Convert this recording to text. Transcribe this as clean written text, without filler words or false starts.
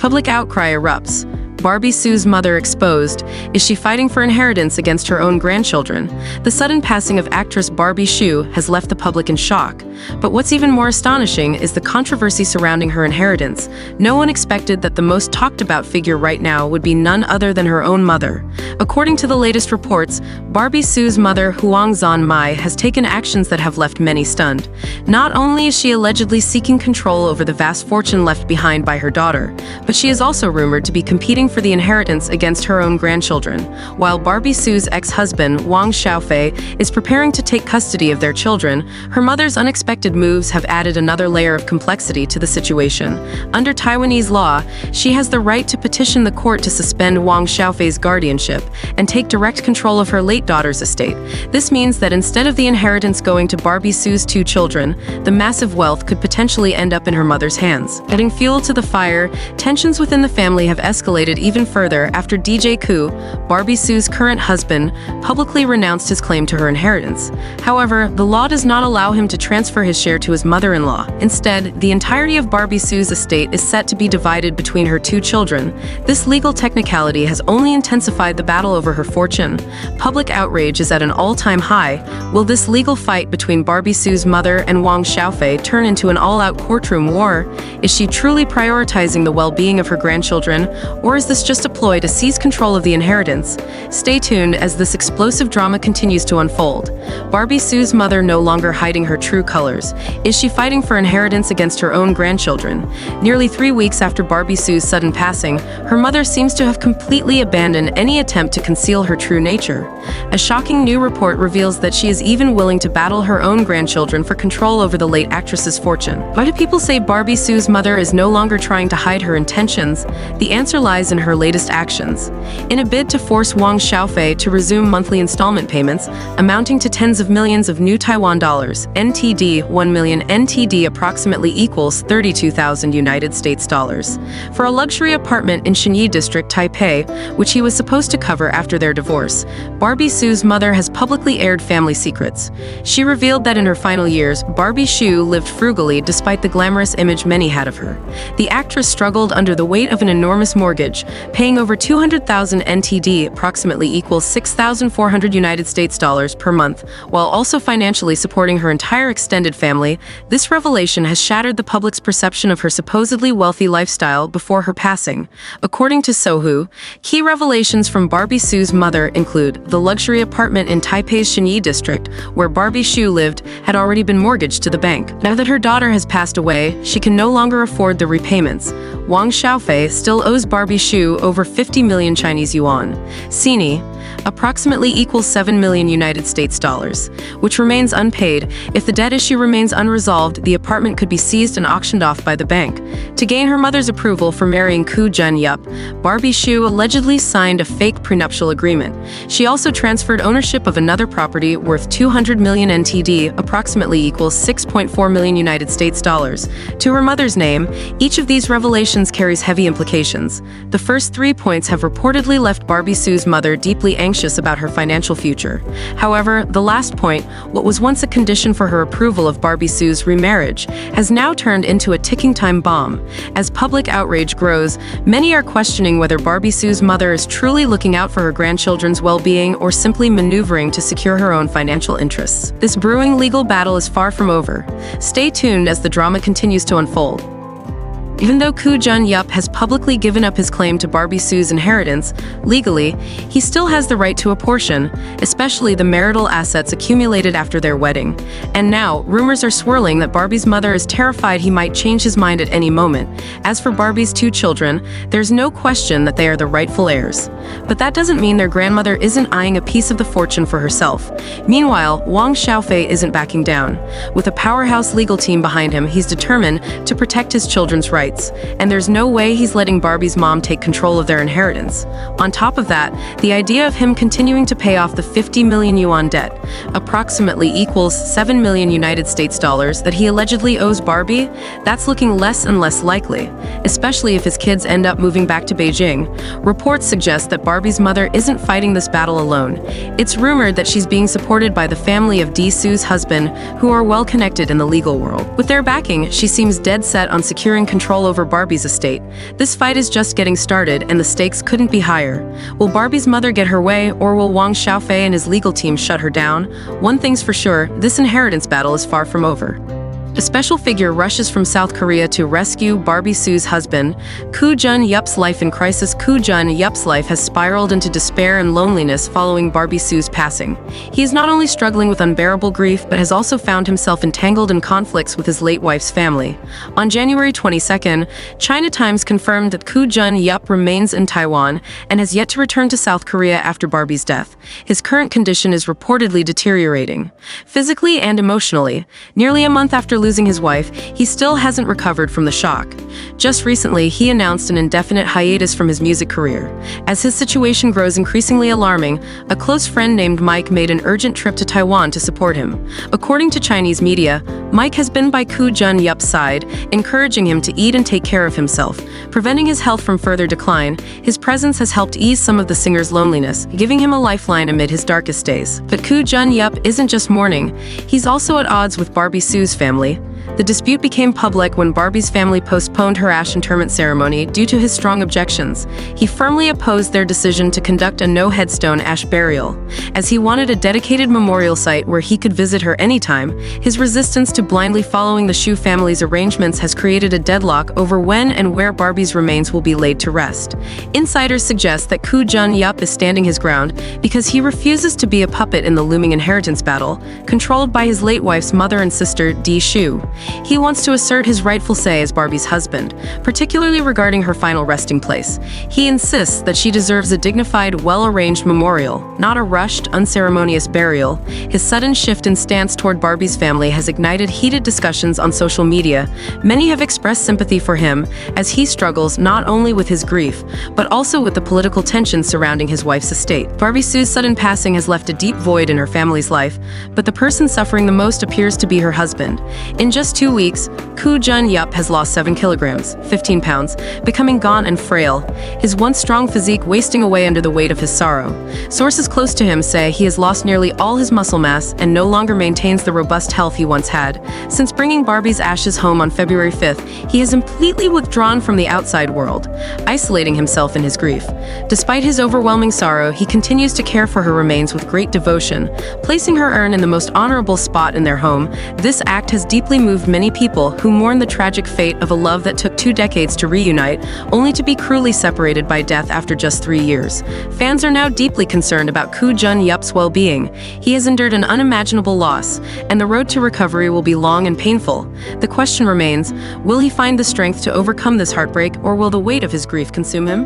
Public outcry erupts. Barbie Hsu's mother exposed. Is she fighting for inheritance against her own grandchildren? The sudden passing of actress Barbie Hsu has left the public in shock. But what's even more astonishing is the controversy surrounding her inheritance. No one expected that the most talked about figure right now would be none other than her own mother. According to the latest reports, Barbie Hsu's mother, Huang Zhan-mai, has taken actions that have left many stunned. Not only is she allegedly seeking control over the vast fortune left behind by her daughter, but she is also rumored to be competing for the inheritance against her own grandchildren, while Barbie Hsu's ex-husband, Wang Xiaofei, is preparing to take custody of their children. Her mother's unexpected moves have added another layer of complexity to the situation. Under Taiwanese law, she has the right to petition the court to suspend Wang Xiaofei's guardianship and take direct control of her late daughter's estate. This means that instead of the inheritance going to Barbie Hsu's 2 children, the massive wealth could potentially end up in her mother's hands. Adding fuel to the fire, tensions within the family have escalated even further after DJ Koo, Barbie Hsu's current husband, publicly renounced his claim to her inheritance. However, the law does not allow him to transfer his share to his mother-in-law. Instead, the entirety of Barbie Hsu's estate is set to be divided between her 2 children. This legal technicality has only intensified the battle over her fortune. Public outrage is at an all-time high. Will this legal fight between Barbie Hsu's mother and Wang Xiaofei turn into an all-out courtroom war? Is she truly prioritizing the well-being of her grandchildren, or is this just a ploy to seize control of the inheritance? Stay tuned as this explosive drama continues to unfold. Barbie Hsu's mother no longer hiding her true colors. Is she fighting for inheritance against her own grandchildren? Nearly 3 weeks after Barbie Hsu's sudden passing, her mother seems to have completely abandoned any attempt to conceal her true nature. A shocking new report reveals that she is even willing to battle her own grandchildren for control over the late actress's fortune. Why do people say Barbie Hsu's mother is no longer trying to hide her intentions? The answer lies in her latest actions. In a bid to force Wang Xiaofei to resume monthly installment payments, amounting to tens of millions of new Taiwan dollars, NTD 1 million NTD approximately equals 32,000 United States dollars, for a luxury apartment in Xinyi District, Taipei, which he was supposed to cover after their divorce, Barbie Hsu's mother has publicly aired family secrets. She revealed that in her final years, Barbie Hsu lived frugally despite the glamorous image many had of her. The actress struggled under the weight of an enormous mortgage, paying over 200,000 NTD, approximately equals 6,400 United States dollars per month, while also financially supporting her entire extended family. This revelation has shattered the public's perception of her supposedly wealthy lifestyle before her passing. According to Sohu, key revelations from Barbie Hsu's mother include the luxury apartment in Taipei's Xinyi District, where Barbie Hsu lived, had already been mortgaged to the bank. Now that her daughter has passed away, she can no longer afford the repayments. Wang Xiaofei still owes Barbie Hsu over 50 million Chinese yuan. Sini, approximately equals 7 million United States dollars, which remains unpaid. If the debt issue remains unresolved, the apartment could be seized and auctioned off by the bank. To gain her mother's approval for marrying Koo Jun Yup, Barbie Hsu allegedly signed a fake prenuptial agreement. She also transferred ownership of another property worth 200 million NTD, approximately equals 6.4 million United States dollars, to her mother's name. Each of these revelations carries heavy implications. The first 3 points have reportedly left Barbie Hsu's mother deeply anxious about her financial future. However, the last point, what was once a condition for her approval of Barbie Hsu's remarriage, has now turned into a ticking time bomb. As public outrage grows, many are questioning whether Barbie Hsu's mother is truly looking out for her grandchildren's well-being or simply maneuvering to secure her own financial interests. This brewing legal battle is far from over. Stay tuned as the drama continues to unfold. Even though Koo Jun Yup has publicly given up his claim to Barbie Hsu's inheritance, legally, he still has the right to a portion, especially the marital assets accumulated after their wedding. And now, rumors are swirling that Barbie's mother is terrified he might change his mind at any moment. As for Barbie's 2 children, there's no question that they are the rightful heirs. But that doesn't mean their grandmother isn't eyeing a piece of the fortune for herself. Meanwhile, Wang Xiaofei isn't backing down. With a powerhouse legal team behind him, he's determined to protect his children's rights. And there's no way he's letting Barbie's mom take control of their inheritance. On top of that, the idea of him continuing to pay off the 50 million yuan debt, approximately equals 7 million United States dollars, that he allegedly owes Barbie, that's looking less and less likely, especially if his kids end up moving back to Beijing. Reports suggest that Barbie's mother isn't fighting this battle alone. It's rumored that she's being supported by the family of Di Hsu's husband, who are well connected in the legal world. With their backing, she seems dead set on securing control control over Barbie's estate. This fight is just getting started, and the stakes couldn't be higher. Will Barbie's mother get her way, or will Wang Xiaofei and his legal team shut her down? One thing's for sure, this inheritance battle is far from over. A special figure rushes from South Korea to rescue Barbie Hsu's husband. Koo Jun Yup's life in crisis. Koo Jun Yup's life has spiraled into despair and loneliness following Barbie Hsu's passing. He is not only struggling with unbearable grief, but has also found himself entangled in conflicts with his late wife's family. On January 22nd, China Times confirmed that Koo Jun Yup remains in Taiwan and has yet to return to South Korea after Barbie's death. His current condition is reportedly deteriorating, physically and emotionally. Nearly a month after losing his wife, he still hasn't recovered from the shock. Just recently, he announced an indefinite hiatus from his music career. As his situation grows increasingly alarming, a close friend named Mike made an urgent trip to Taiwan to support him. According to Chinese media, Mike has been by Koo Jun Yup's side, encouraging him to eat and take care of himself, preventing his health from further decline. His presence has helped ease some of the singer's loneliness, giving him a lifeline amid his darkest days. But Koo Jun Yup isn't just mourning, he's also at odds with Barbie Hsu's family. The dispute became public when Barbie's family postponed her ash interment ceremony due to his strong objections. He firmly opposed their decision to conduct a no-headstone ash burial, as he wanted a dedicated memorial site where he could visit her anytime. His resistance to blindly following the Hsu family's arrangements has created a deadlock over when and where Barbie's remains will be laid to rest. Insiders suggest that Koo Jun Yup is standing his ground because he refuses to be a puppet in the looming inheritance battle, controlled by his late wife's mother and sister, Hsu. He wants to assert his rightful say as Barbie's husband, particularly regarding her final resting place. He insists that she deserves a dignified, well-arranged memorial, not a rushed, unceremonious burial. His sudden shift in stance toward Barbie's family has ignited heated discussions on social media. Many have expressed sympathy for him, as he struggles not only with his grief, but also with the political tensions surrounding his wife's estate. Barbie Hsu's sudden passing has left a deep void in her family's life, but the person suffering the most appears to be her husband. In just 2 weeks, Koo Jun Yup has lost 7 kilograms, 15 pounds, becoming gaunt and frail, his once strong physique wasting away under the weight of his sorrow. Sources close to him say he has lost nearly all his muscle mass and no longer maintains the robust health he once had. Since bringing Barbie's ashes home on February 5th, he has completely withdrawn from the outside world, isolating himself in his grief. Despite his overwhelming sorrow, he continues to care for her remains with great devotion, placing her urn in the most honorable spot in their home. This act has deeply moved many people who mourn the tragic fate of a love that took 2 decades to reunite, only to be cruelly separated by death after just 3 years. Fans are now deeply concerned about Koo Jun Yup's well-being. He has endured an unimaginable loss, and the road to recovery will be long and painful. The question remains, will he find the strength to overcome this heartbreak, or will the weight of his grief consume him?